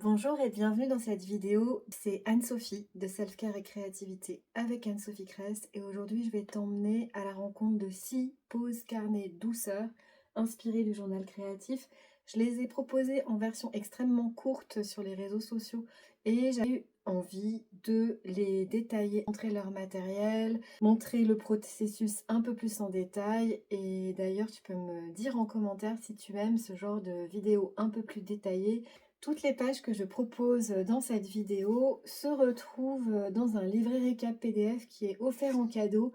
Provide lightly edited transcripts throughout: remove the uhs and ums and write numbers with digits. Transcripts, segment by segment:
Bonjour et bienvenue dans cette vidéo, c'est Anne-Sophie de Self-Care et Créativité avec Anne-Sophie Crest et aujourd'hui je vais t'emmener à la rencontre de 6 pauses carnet douceur inspirées du journal créatif. Je les ai proposées en version extrêmement courte sur les réseaux sociaux et j'ai eu envie de les détailler, montrer leur matériel, montrer le processus un peu plus en détail et d'ailleurs tu peux me dire en commentaire si tu aimes ce genre de vidéo un peu plus détaillée. Toutes les pages que je propose dans cette vidéo se retrouvent dans un livret récap PDF qui est offert en cadeau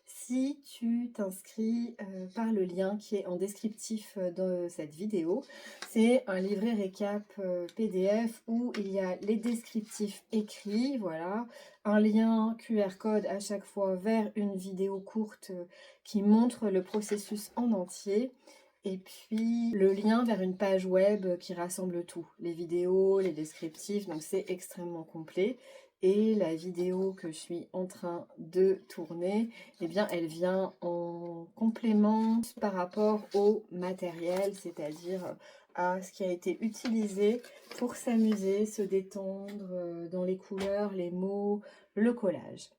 si tu t'inscris par le lien qui est en descriptif de cette vidéo. C'est un livret récap PDF où il y a les descriptifs écrits, voilà, un lien QR code à chaque fois vers une vidéo courte qui montre le processus en entier. Et puis le lien vers une page web qui rassemble tout, les vidéos, les descriptifs, donc c'est extrêmement complet. Et la vidéo que je suis en train de tourner, eh bien elle vient en complément par rapport au matériel, c'est-à-dire à ce qui a été utilisé pour s'amuser, se détendre dans les couleurs, les mots, le collage.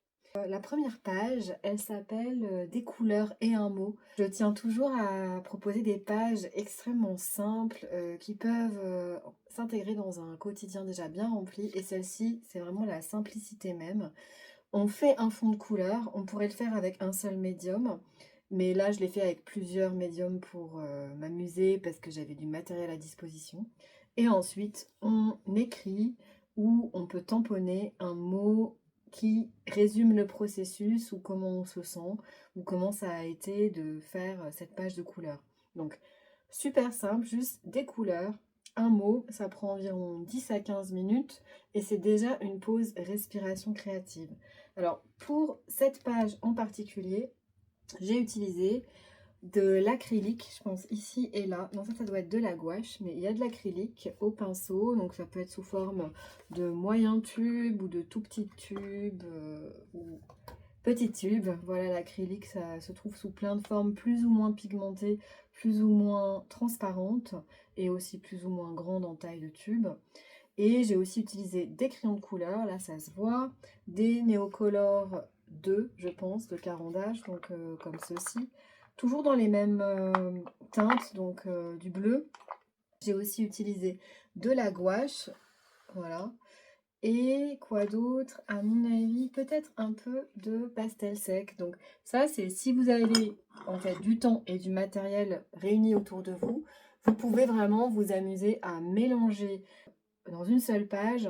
La première page, elle s'appelle Des couleurs et un mot. Je tiens toujours à proposer des pages extrêmement simples qui peuvent s'intégrer dans un quotidien déjà bien rempli. Et celle-ci, c'est vraiment la simplicité même. On fait un fond de couleur, on pourrait le faire avec un seul médium. Mais là, je l'ai fait avec plusieurs médiums pour m'amuser parce que j'avais du matériel à disposition. Et ensuite, on écrit ou on peut tamponner un mot qui résume le processus ou comment on se sent ou comment ça a été de faire cette page de couleurs. Donc, super simple, juste des couleurs, un mot, ça prend environ 10 à 15 minutes et c'est déjà une pause respiration créative. Alors, pour cette page en particulier, j'ai utilisé de l'acrylique, je pense ici et là. Non, ça doit être de la gouache, mais il y a de l'acrylique au pinceau. Donc ça peut être sous forme de moyen tube ou de tout petit tube ou petit tube. Voilà, l'acrylique, ça se trouve sous plein de formes plus ou moins pigmentées, plus ou moins transparentes et aussi plus ou moins grandes en taille de tube. Et j'ai aussi utilisé des crayons de couleur, là ça se voit, des Neocolor 2, je pense, de Caran-d'Ache, donc comme ceci. Toujours dans les mêmes teintes, donc du bleu. J'ai aussi utilisé de la gouache, voilà. Et quoi d'autre? À mon avis, peut-être un peu de pastel sec. Donc ça, c'est si vous avez en fait du temps et du matériel réunis autour de vous, vous pouvez vraiment vous amuser à mélanger dans une seule page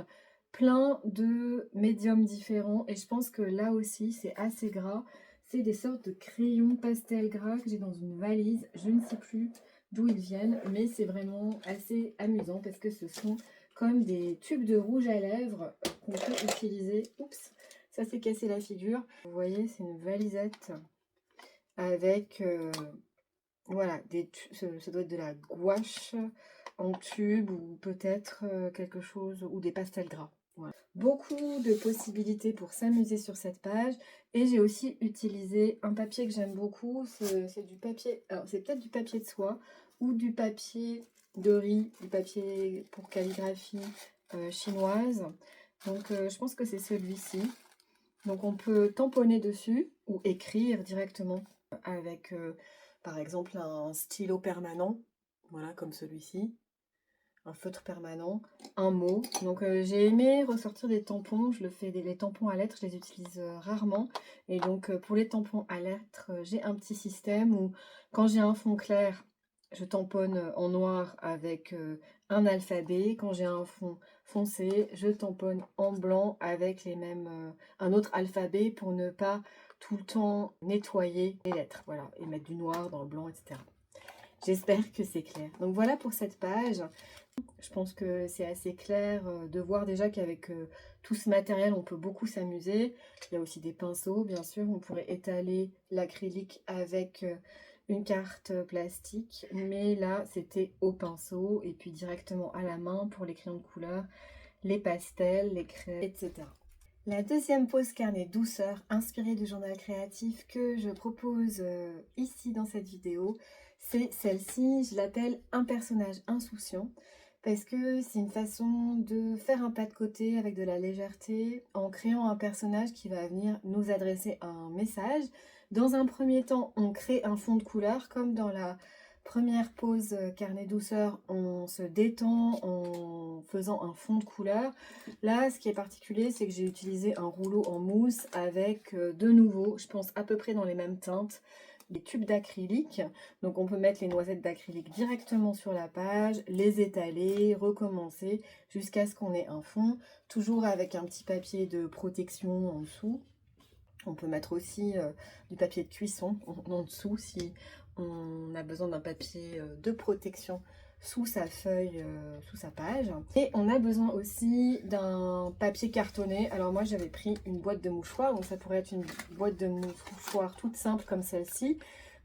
plein de médiums différents et je pense que là aussi c'est assez gras. C'est des sortes de crayons pastel gras que j'ai dans une valise. Je ne sais plus d'où ils viennent, mais c'est vraiment assez amusant parce que ce sont comme des tubes de rouge à lèvres qu'on peut utiliser. Oups, ça s'est cassé la figure. Vous voyez, c'est une valisette avec voilà, ça doit être de la gouache en tube ou peut-être quelque chose ou des pastels gras. Voilà. Beaucoup de possibilités pour s'amuser sur cette page et j'ai aussi utilisé un papier que j'aime beaucoup, c'est du papier, alors c'est peut-être du papier de soie ou du papier de riz, du papier pour calligraphie chinoise. Donc je pense que c'est celui-ci. Donc on peut tamponner dessus ou écrire directement avec par exemple un stylo permanent, voilà comme celui-ci, un feutre permanent, un mot. Donc j'ai aimé ressortir des tampons, je le fais les tampons à lettres, je les utilise rarement. Et donc pour les tampons à lettres, j'ai un petit système où quand j'ai un fond clair, je tamponne en noir avec un alphabet. Quand j'ai un fond foncé, je tamponne en blanc avec les mêmes, un autre alphabet pour ne pas tout le temps nettoyer les lettres, voilà, et mettre du noir dans le blanc, etc. J'espère que c'est clair. Donc voilà pour cette page. Je pense que c'est assez clair de voir déjà qu'avec tout ce matériel, on peut beaucoup s'amuser. Il y a aussi des pinceaux, bien sûr. On pourrait étaler l'acrylique avec une carte plastique. Mais là, c'était au pinceau et puis directement à la main pour les crayons de couleur, les pastels, les craies, etc. La deuxième pause carnet douceur inspirée du journal créatif que je propose ici dans cette vidéo, c'est celle-ci. Je l'appelle un personnage insouciant parce que c'est une façon de faire un pas de côté avec de la légèreté en créant un personnage qui va venir nous adresser un message. Dans un premier temps, on crée un fond de couleur comme dans la première pose carnet douceur, on se détend en faisant un fond de couleur. Là, ce qui est particulier, c'est que j'ai utilisé un rouleau en mousse avec de nouveau, je pense à peu près dans les mêmes teintes, des tubes d'acrylique. Donc on peut mettre les noisettes d'acrylique directement sur la page, les étaler, recommencer jusqu'à ce qu'on ait un fond, toujours avec un petit papier de protection en dessous. On peut mettre aussi du papier de cuisson en dessous si on a besoin d'un papier de protection sous sa feuille, sous sa page. Et on a besoin aussi d'un papier cartonné. Alors moi j'avais pris une boîte de mouchoirs, donc ça pourrait être une boîte de mouchoirs toute simple comme celle-ci.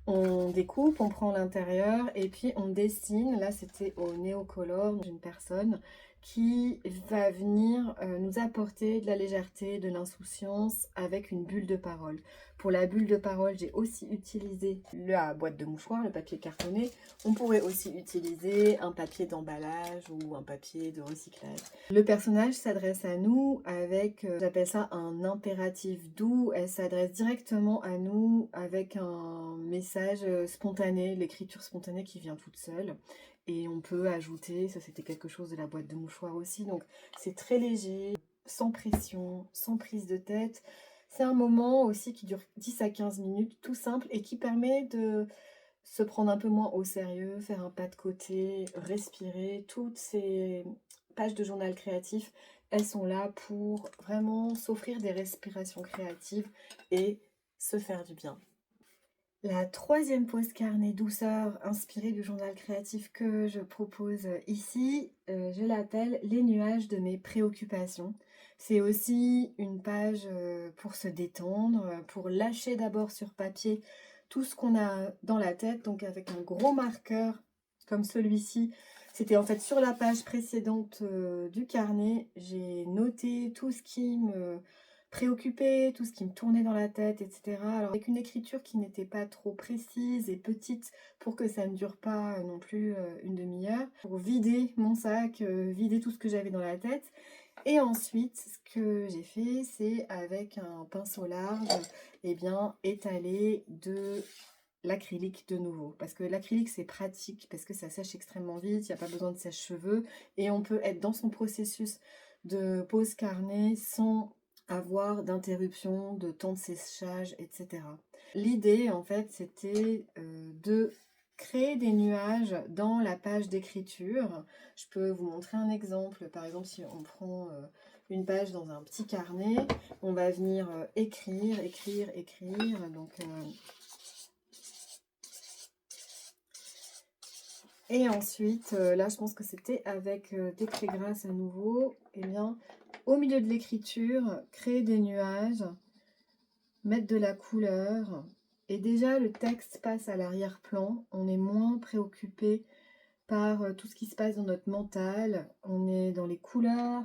On découpe, on prend l'intérieur et puis on dessine. Là c'était au Néocolor d'une personne qui va venir nous apporter de la légèreté, de l'insouciance avec une bulle de parole. Pour la bulle de parole, j'ai aussi utilisé la boîte de mouchoirs, le papier cartonné. On pourrait aussi utiliser un papier d'emballage ou un papier de recyclage. Le personnage s'adresse à nous avec, j'appelle ça un impératif doux. Elle s'adresse directement à nous avec un message spontané, l'écriture spontanée qui vient toute seule. Et on peut ajouter, ça c'était quelque chose de la boîte de mouchoirs aussi, donc c'est très léger, sans pression, sans prise de tête. C'est un moment aussi qui dure 10 à 15 minutes, tout simple, et qui permet de se prendre un peu moins au sérieux, faire un pas de côté, respirer. Toutes ces pages de journal créatif, elles sont là pour vraiment s'offrir des respirations créatives et se faire du bien. La troisième pause carnet douceur inspirée du journal créatif que je propose ici, je l'appelle les nuages de mes préoccupations. C'est aussi une page pour se détendre, pour lâcher d'abord sur papier tout ce qu'on a dans la tête, donc avec un gros marqueur comme celui-ci. C'était en fait sur la page précédente du carnet, j'ai noté tout ce qui me préoccupée, tout ce qui me tournait dans la tête, etc. Alors avec une écriture qui n'était pas trop précise et petite pour que ça ne dure pas non plus une demi-heure, pour vider mon sac, vider tout ce que j'avais dans la tête. Et ensuite, ce que j'ai fait, c'est avec un pinceau large, eh bien, étaler de l'acrylique de nouveau. Parce que l'acrylique, c'est pratique, parce que ça sèche extrêmement vite, il n'y a pas besoin de sèche-cheveux, et on peut être dans son processus de pose carnet sans avoir d'interruption, de temps de séchage, etc. L'idée, en fait, c'était de créer des nuages dans la page d'écriture. Je peux vous montrer un exemple. Par exemple, si on prend une page dans un petit carnet, on va venir écrire, écrire, écrire. Donc, et ensuite, là, je pense que c'était avec des craies grasses à nouveau. Eh bien, au milieu de l'écriture, créer des nuages, mettre de la couleur. Et déjà, le texte passe à l'arrière-plan. On est moins préoccupé par tout ce qui se passe dans notre mental. On est dans les couleurs,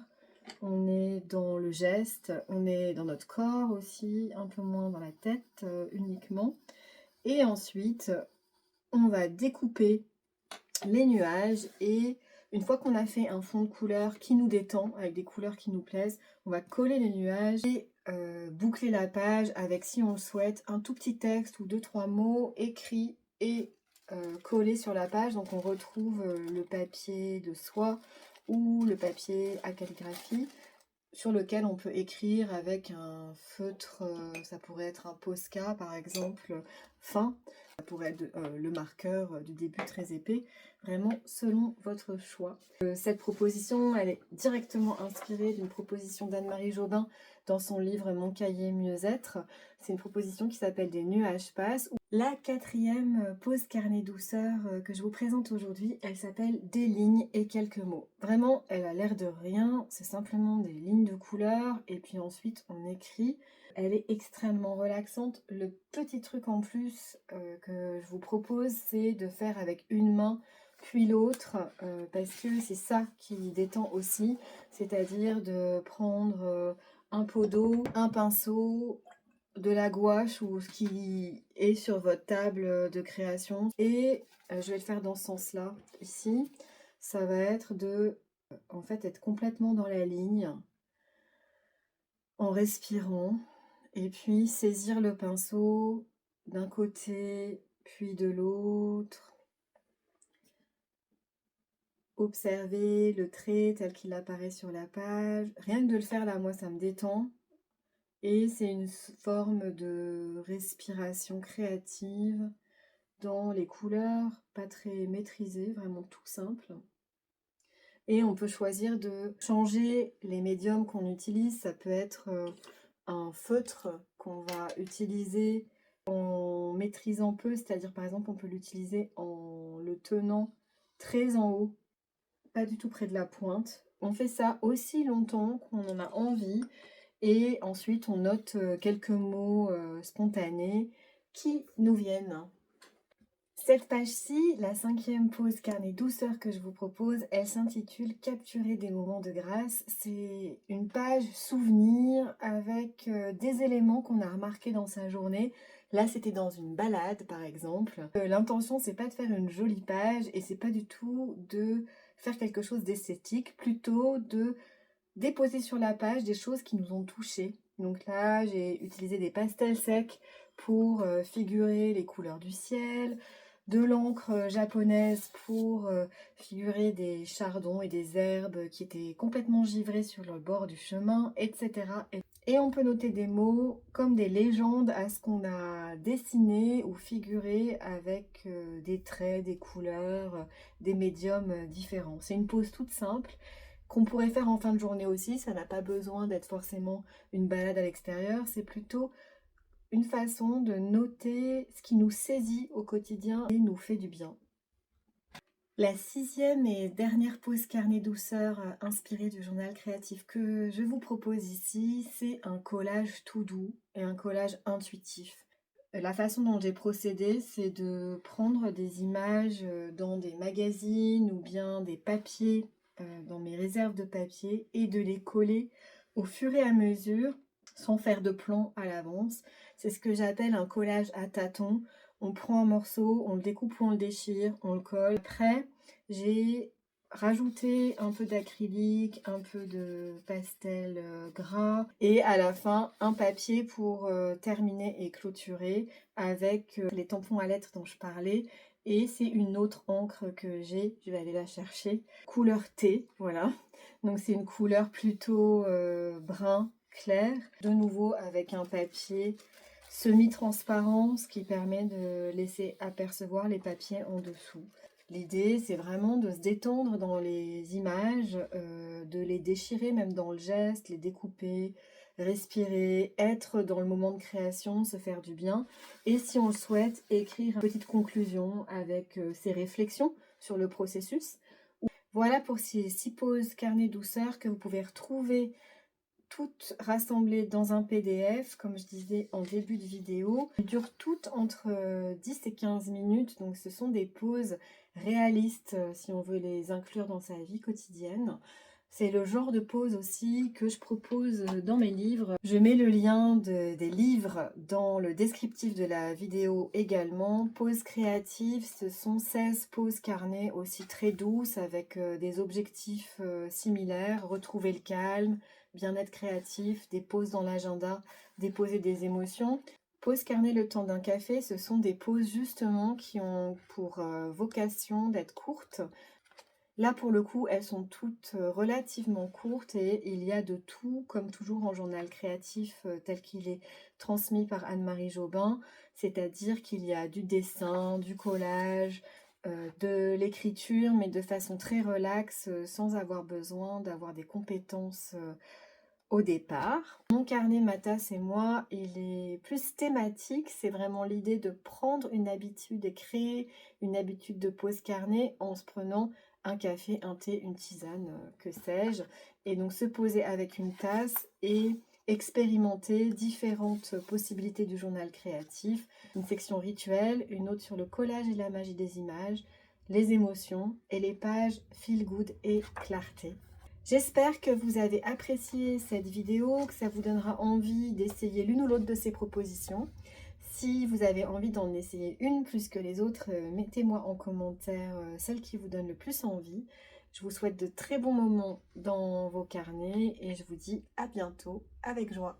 on est dans le geste, on est dans notre corps aussi, un peu moins dans la tête uniquement. Et ensuite, on va découper les nuages et une fois qu'on a fait un fond de couleur qui nous détend, avec des couleurs qui nous plaisent, on va coller les nuages et boucler la page avec, si on le souhaite, un tout petit texte ou deux, trois mots écrits et collés sur la page. Donc on retrouve le papier de soie ou le papier à calligraphie sur lequel on peut écrire avec un feutre, ça pourrait être un Posca par exemple, fin. Ça pourrait être le marqueur du début très épais, vraiment selon votre choix. Cette proposition, elle est directement inspirée d'une proposition d'Anne-Marie Jobin dans son livre Mon cahier mieux-être. C'est une proposition qui s'appelle Des nuages passent. La quatrième pause carnet douceur que je vous présente aujourd'hui, elle s'appelle Des lignes et quelques mots. Vraiment, elle a l'air de rien, c'est simplement des lignes de couleur et puis ensuite on écrit. Elle est extrêmement relaxante. Le petit truc en plus que je vous propose, c'est de faire avec une main puis l'autre, parce que c'est ça qui détend aussi, c'est-à-dire de prendre un pot d'eau, un pinceau, de la gouache ou ce qui est sur votre table de création. Et je vais le faire dans ce sens-là, ici. ça va être de, en fait, être complètement dans la ligne, en respirant, et puis saisir le pinceau d'un côté, puis de l'autre. Observer le trait tel qu'il apparaît sur la page. Rien que de le faire là, moi, ça me détend. Et c'est une forme de respiration créative dans les couleurs, pas très maîtrisées, vraiment tout simple. Et on peut choisir de changer les médiums qu'on utilise. Ça peut être un feutre qu'on va utiliser en maîtrisant peu, c'est-à-dire par exemple on peut l'utiliser en le tenant très en haut, pas du tout près de la pointe. On fait ça aussi longtemps qu'on en a envie et ensuite on note quelques mots spontanés qui nous viennent. Cette page-ci, la 5e pause carnet douceur que je vous propose, elle s'intitule Capturer des moments de grâce. C'est une page souvenir avec des éléments qu'on a remarqués dans sa journée. Là, c'était dans une balade, par exemple. L'intention, c'est pas de faire une jolie page et c'est pas du tout de faire quelque chose d'esthétique, plutôt de déposer sur la page des choses qui nous ont touchés. Donc là, j'ai utilisé des pastels secs pour figurer les couleurs du ciel, de l'encre japonaise pour figurer des chardons et des herbes qui étaient complètement givrés sur le bord du chemin, etc. Et on peut noter des mots comme des légendes à ce qu'on a dessiné ou figuré avec des traits, des couleurs, des médiums différents. C'est une pose toute simple qu'on pourrait faire en fin de journée aussi. Ça n'a pas besoin d'être forcément une balade à l'extérieur, c'est plutôt une façon de noter ce qui nous saisit au quotidien et nous fait du bien. La 6e et dernière pause carnet douceur inspirée du journal créatif que je vous propose ici, c'est un collage tout doux et un collage intuitif. La façon dont j'ai procédé, c'est de prendre des images dans des magazines ou bien des papiers dans mes réserves de papier et de les coller au fur et à mesure sans faire de plan à l'avance. C'est ce que j'appelle un collage à tâtons. On prend un morceau, on le découpe ou on le déchire, on le colle. Après, j'ai rajouté un peu d'acrylique, un peu de pastel gras et à la fin un papier pour terminer et clôturer avec les tampons à lettres dont je parlais. Et c'est une autre encre que j'ai, je vais aller la chercher, couleur thé, voilà. Donc c'est une couleur plutôt brun clair, de nouveau avec un papier semi-transparent, ce qui permet de laisser apercevoir les papiers en dessous. L'idée, c'est vraiment de se détendre dans les images, de les déchirer même dans le geste, les découper, respirer, être dans le moment de création, se faire du bien. Et si on le souhaite, écrire une petite conclusion avec ses réflexions sur le processus. Voilà pour ces 6 pauses carnet douceur que vous pouvez retrouver toutes rassemblées dans un PDF, comme je disais en début de vidéo. Elles durent toutes entre 10 et 15 minutes, donc ce sont des pauses réalistes si on veut les inclure dans sa vie quotidienne. C'est le genre de pause aussi que je propose dans mes livres. Je mets le lien des livres dans le descriptif de la vidéo également. Pause créative, ce sont 16 pauses carnet aussi très douces avec des objectifs similaires. Retrouver le calme, bien-être créatif, des pauses dans l'agenda, déposer des émotions. Pause carnet le temps d'un café, ce sont des pauses justement qui ont pour vocation d'être courtes. Là, pour le coup, elles sont toutes relativement courtes et il y a de tout, comme toujours en journal créatif tel qu'il est transmis par Anne-Marie Jobin, c'est-à-dire qu'il y a du dessin, du collage, de l'écriture, mais de façon très relaxe, sans avoir besoin d'avoir des compétences au départ. Mon carnet, ma tasse et moi, il est plus thématique. C'est vraiment l'idée de prendre une habitude et créer une habitude de pause carnet en se prenant un café, un thé, une tisane, que sais-je. Et donc se poser avec une tasse et expérimenter différentes possibilités du journal créatif. Une section rituelle, une autre sur le collage et la magie des images, les émotions et les pages feel good et clarté. J'espère que vous avez apprécié cette vidéo, que ça vous donnera envie d'essayer l'une ou l'autre de ces propositions. Si vous avez envie d'en essayer une plus que les autres, mettez-moi en commentaire celle qui vous donne le plus envie. Je vous souhaite de très bons moments dans vos carnets et je vous dis à bientôt avec joie.